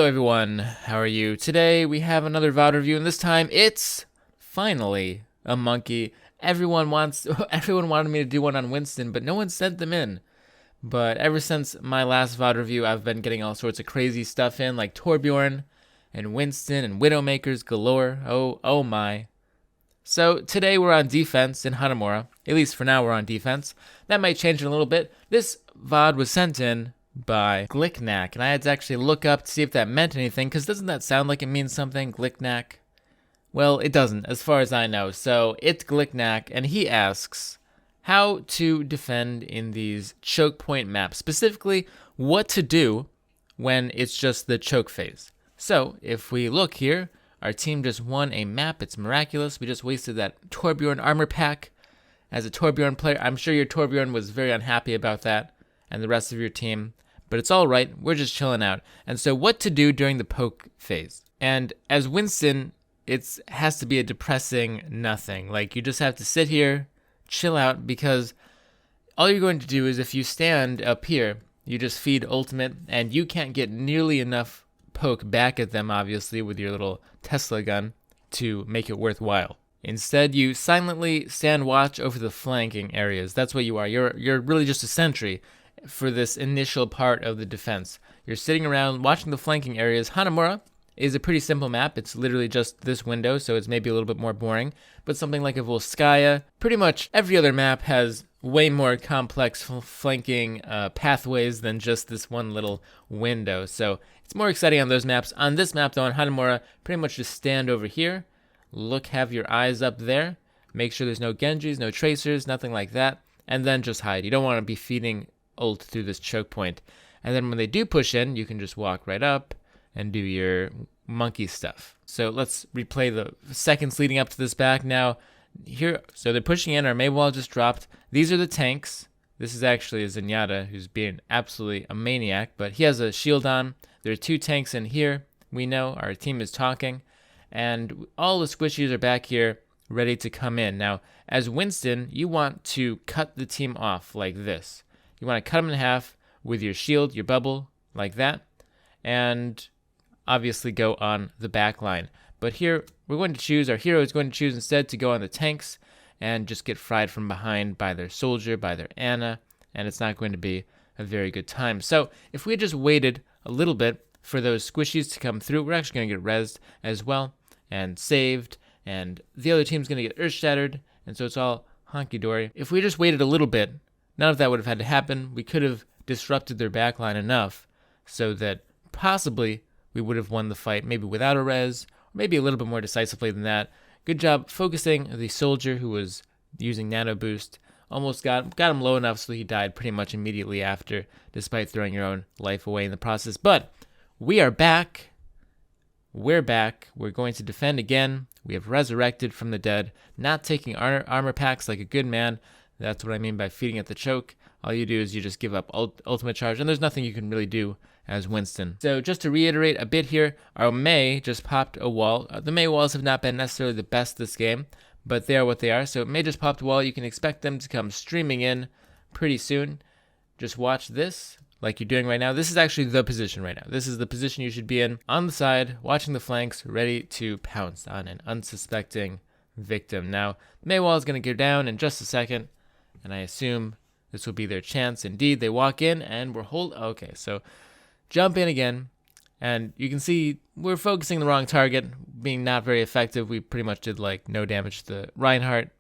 Hello everyone, how are you? Today we have another VOD review, and this time it's finally a monkey. Everyone wanted me to do one on Winston, but no one sent them in. But ever since my last VOD review, I've been getting all sorts of crazy stuff in, like Torbjorn and Winston and Widowmakers galore. Oh my. So today we're on defense in Hanamura. At least for now we're on defense. That might change in a little bit. This VOD was sent in by Glicknack, and I had to actually look up to see if that meant anything, because doesn't that sound like it means something, Glicknack? Well, it doesn't, as far as I know. So it's Glicknack, and he asks how to defend in these choke point maps, specifically what to do when it's just the choke phase. So if we look here, our team just won a map. It's miraculous. We just wasted that Torbjorn armor pack. As a Torbjorn player, I'm sure your Torbjorn was very unhappy about that, and the rest of your team. But it's all right. We're just chilling out. And so what to do during the poke phase. And as Winston, it has to be a depressing nothing. Like, you just have to sit here, chill out, because all you're going to do is, if you stand up here, you just feed ultimate, and you can't get nearly enough poke back at them, obviously, with your little Tesla gun to make it worthwhile. Instead, you silently stand watch over the flanking areas. That's what you are. You're really just a sentry for this initial part of the defense. You're sitting around watching the flanking areas. Hanamura is a pretty simple map. It's literally just this window, so it's maybe a little bit more boring. But something like a Volskaya, pretty much every other map has way more complex flanking pathways than just this one little window. So it's more exciting on those maps. On this map, though, on Hanamura, pretty much just stand over here. Look, have your eyes up there. Make sure there's no Genjis, no Tracers, nothing like that. And then just hide. You don't want to be feeding ult through this choke point. And then when they do push in, you can just walk right up and do your monkey stuff. So let's replay the seconds leading up to this back now. Here, so they're pushing in. Our Mei wall just dropped. These are the tanks. This is actually a Zenyatta who's being absolutely a maniac, but he has a shield on. There are two tanks in here. We know our team is talking, and all the squishies are back here ready to come in. Now, as Winston, you want to cut the team off like this. You want to cut them in half with your shield, your bubble, like that, and obviously go on the back line. But here, we're going to choose, our hero is going to choose instead to go on the tanks and just get fried from behind by their soldier, by their Ana, and it's not going to be a very good time. So if we had just waited a little bit for those squishies to come through, we're actually going to get rezzed as well and saved, and the other team's going to get earth shattered, and so it's all honky-dory. If we just waited a little bit, none of that would have had to happen. We could have disrupted their backline enough so that possibly we would have won the fight, maybe without a res, or maybe a little bit more decisively than that. Good job focusing the soldier who was using nano boost. Almost got him low enough so he died pretty much immediately after, despite throwing your own life away in the process. But we are back. We're back. We're going to defend again. We have resurrected from the dead, not taking armor packs like a good man. That's what I mean by feeding at the choke. All you do is you just give up ultimate charge, and there's nothing you can really do as Winston. So just to reiterate a bit here, our Mei just popped a wall. The Mei walls have not been necessarily the best this game, but they are what they are. So Mei just popped a wall. You can expect them to come streaming in pretty soon. Just watch this like you're doing right now. This is actually the position right now. This is the position you should be in, on the side, watching the flanks, ready to pounce on an unsuspecting victim. Now, Mei wall is going to go down in just a second, and I assume this will be their chance. Indeed, they walk in, and we're okay, so jump in again, and you can see we're focusing the wrong target, being not very effective. We pretty much did like no damage to the Reinhardt,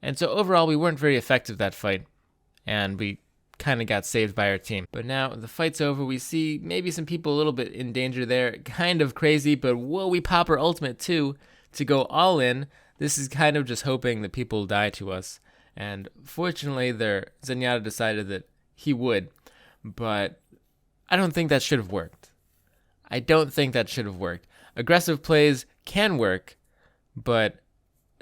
and so overall we weren't very effective that fight, and we kind of got saved by our team. But now the fight's over. We see maybe some people a little bit in danger there, kind of crazy, but whoa, we pop our ultimate too to go all in. This is kind of just hoping that people die to us, and fortunately their Zenyatta decided that he would, but I don't think that should have worked. Aggressive plays can work, but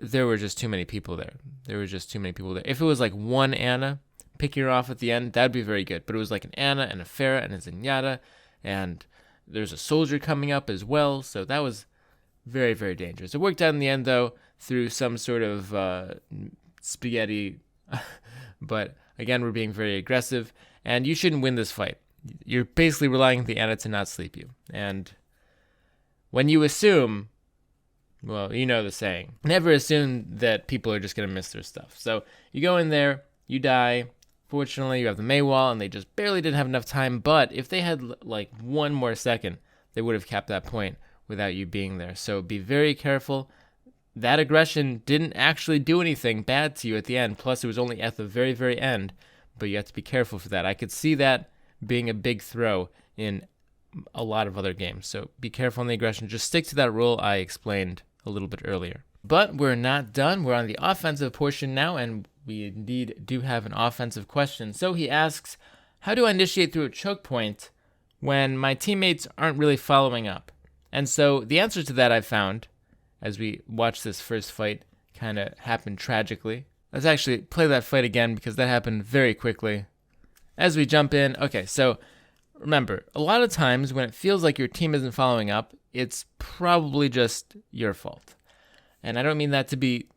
there were just too many people there. If it was like one Ana picking her off at the end, that'd be very good. But it was like an Ana and a Pharah and a Zenyatta, and there's a soldier coming up as well, so that was very, very dangerous. It worked out in the end, though, through some sort of spaghetti. But again, we're being very aggressive, and you shouldn't win this fight. You're basically relying on the Ana to not sleep you, and when you assume, well, you know the saying, never assume that people are just going to miss their stuff. So you go in there, you die. Fortunately, you have the Mei wall, and they just barely didn't have enough time. But if they had like one more second, they would have kept that point without you being there. So be very careful. That aggression didn't actually do anything bad to you at the end. Plus, it was only at the very, very end. But you have to be careful for that. I could see that being a big throw in a lot of other games. So be careful on the aggression. Just stick to that rule I explained a little bit earlier. But we're not done. We're on the offensive portion now, and we indeed do have an offensive question. So he asks, how do I initiate through a choke point when my teammates aren't really following up? And so the answer to that I found as we watch this first fight kind of happen tragically. Let's actually play that fight again because that happened very quickly. As we jump in, okay, so remember, a lot of times when it feels like your team isn't following up, it's probably just your fault. And I don't mean that to be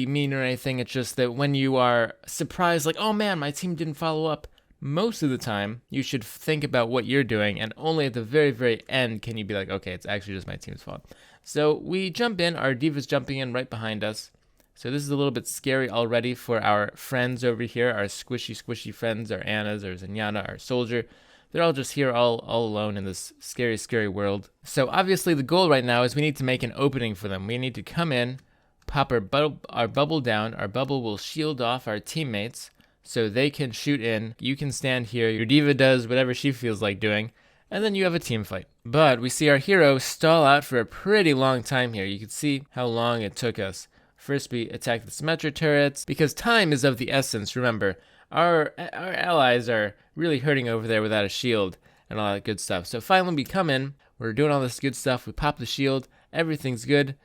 mean or anything. It's just that when you are surprised, like, oh man, my team didn't follow up, most of the time you should think about what you're doing, and only at the very, very end can you be like, okay, it's actually just my team's fault. So we jump in, our diva's jumping in right behind us. So this is a little bit scary already for our friends over here, our squishy friends, our Annas, our Zenyatta, our soldier. They're all just here all alone in this scary, scary world. So obviously the goal right now is we need to make an opening for them. We need to come in, pop our bubble down. Our bubble will shield off our teammates so they can shoot in. You can stand here. Your diva does whatever she feels like doing, and then you have a team fight. But we see our hero stall out for a pretty long time here. You can see how long it took us. First we attack the Symmetra turrets because time is of the essence. Remember, our allies are really hurting over there without a shield and all that good stuff. So finally we come in, we're doing all this good stuff, we pop the shield, everything's good,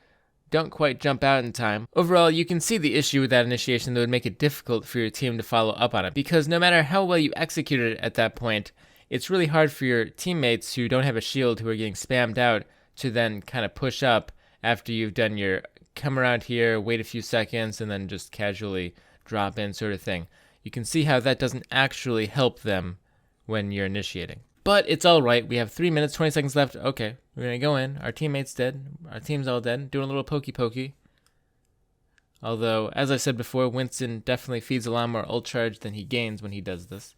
don't quite jump out in time. Overall, you can see the issue with that initiation that would make it difficult for your team to follow up on it, because no matter how well you executed it at that point, it's really hard for your teammates who don't have a shield, who are getting spammed out, to then kind of push up after you've done your come around here, wait a few seconds, and then just casually drop in sort of thing. You can see how that doesn't actually help them when you're initiating. But it's all right. We have 3 minutes, 20 seconds left. Okay, we're going to go in. Our teammate's dead. Our team's all dead. Doing a little pokey. Although, as I said before, Winston definitely feeds a lot more ult charge than he gains when he does this.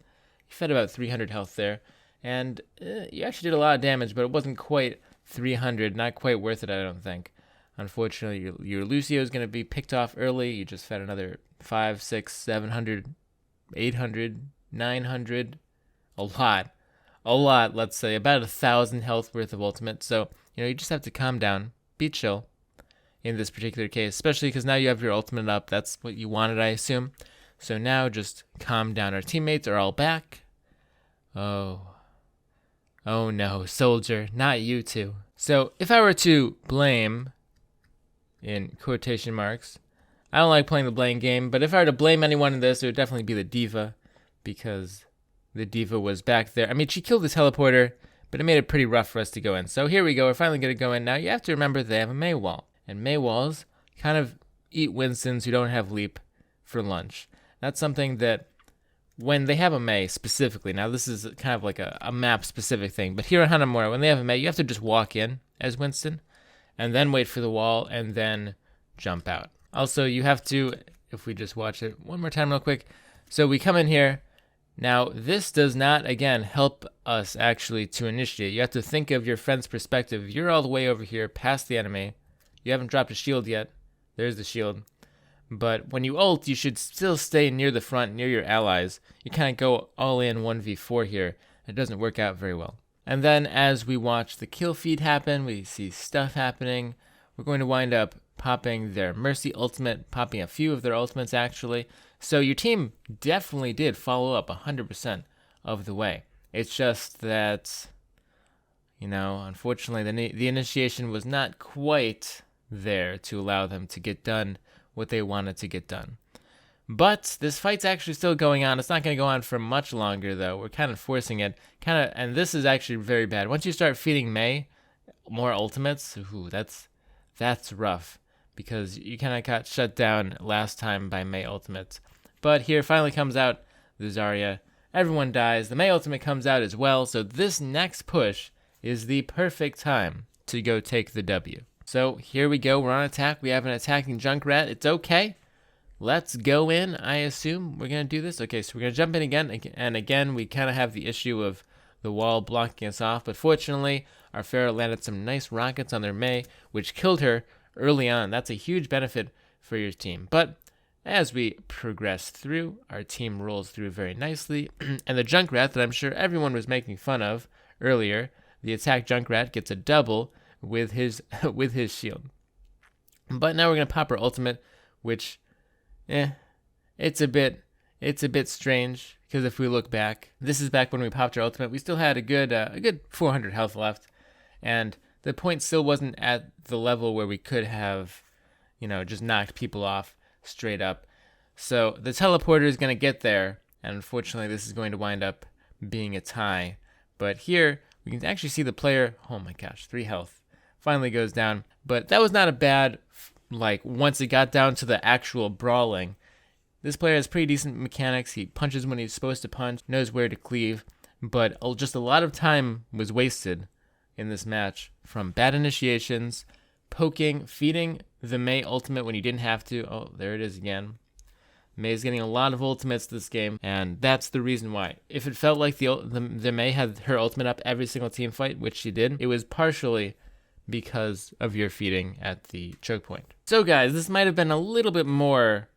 He fed about 300 health there. And you actually did a lot of damage, but it wasn't quite 300. Not quite worth it, I don't think. Unfortunately, your Lucio is going to be picked off early. You just fed another 5, 6, 700, 800, 900. A lot, let's say. About 1,000 health worth of ultimate. So, you just have to calm down. Be chill in this particular case. Especially because now you have your ultimate up. That's what you wanted, I assume. So now just calm down. Our teammates are all back. Oh no, soldier. Not you two. So, if I were to blame, in quotation marks, I don't like playing the blame game, but if I were to blame anyone in this, it would definitely be the diva, because the diva was back there. I mean, she killed the teleporter, but it made it pretty rough for us to go in. So here we go. We're finally going to go in now. You have to remember they have a Mei wall, and Mei walls kind of eat Winstons who don't have leap for lunch. That's something that when they have a Mei specifically, now this is kind of like a map-specific thing, but here on Hanamura, when they have a Mei, you have to just walk in as Winston, and then wait for the wall, and then jump out. Also, you have to, if we just watch it one more time real quick, so we come in here. Now, this does not, again, help us actually to initiate. You have to think of your friend's perspective. You're all the way over here past the enemy. You haven't dropped a shield yet. There's the shield. But when you ult, you should still stay near the front, near your allies. You kind of go all in 1v4 here. It doesn't work out very well. And then as we watch the kill feed happen, we see stuff happening. We're going to wind up popping their Mercy ultimate, popping a few of their ultimates actually. So your team definitely did follow up 100% of the way. It's just that, unfortunately the initiation was not quite there to allow them to get done what they wanted to get done. But this fight's actually still going on. It's not going to go on for much longer, though. We're kind of forcing it. And this is actually very bad. Once you start feeding Mei more ultimates, that's rough, because you kind of got shut down last time by Mei ultimates. But here finally comes out the Zarya. Everyone dies. The Mei ultimate comes out as well. So this next push is the perfect time to go take the W. So here we go. We're on attack. We have an attacking Junkrat. It's okay. Let's go in. I assume we're going to do this. Okay, so we're going to jump in again. And again, we kind of have the issue of the wall blocking us off. But fortunately, our Pharah landed some nice rockets on their Mei, which killed her early on. That's a huge benefit for your team. But as we progress through, our team rolls through very nicely. And the Junkrat that I'm sure everyone was making fun of earlier, the attack Junkrat gets a double with his shield. But now we're going to pop our ultimate, which it's a bit strange, because if we look back, this is back when we popped our ultimate. We still had a good 400 health left, and the point still wasn't at the level where we could have, just knocked people off straight up. So the teleporter is going to get there, and unfortunately this is going to wind up being a tie. But here we can actually see the player, oh my gosh, 3 health, finally goes down. But that was not a bad, once it got down to the actual brawling. This player has pretty decent mechanics. He punches when he's supposed to punch, knows where to cleave, but just a lot of time was wasted in this match from bad initiations, poking, feeding the Mei ultimate when you didn't have to. Oh, there it is again. Mei's getting a lot of ultimates this game, and that's the reason why. If it felt like the Mei had her ultimate up every single team fight, which she did, it was partially because of your feeding at the choke point. So guys, this might have been a little bit more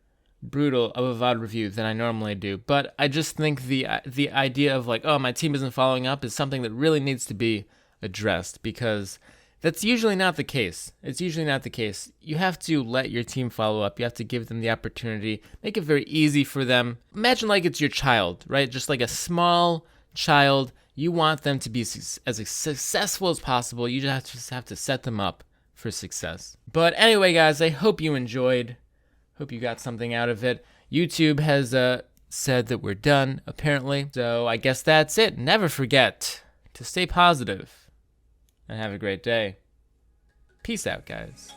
brutal of a VOD review than I normally do, but I just think the idea of oh, my team isn't following up is something that really needs to be addressed, because that's usually not the case. It's usually not the case. You have to let your team follow up. You have to give them the opportunity, make it very easy for them. Imagine it's your child, right? Just like a small child. You want them to be as successful as possible. You just have to set them up for success. But anyway, guys, I hope you enjoyed. Hope you got something out of it. YouTube has said that we're done, apparently. So I guess that's it. Never forget to stay positive and have a great day. Peace out, guys.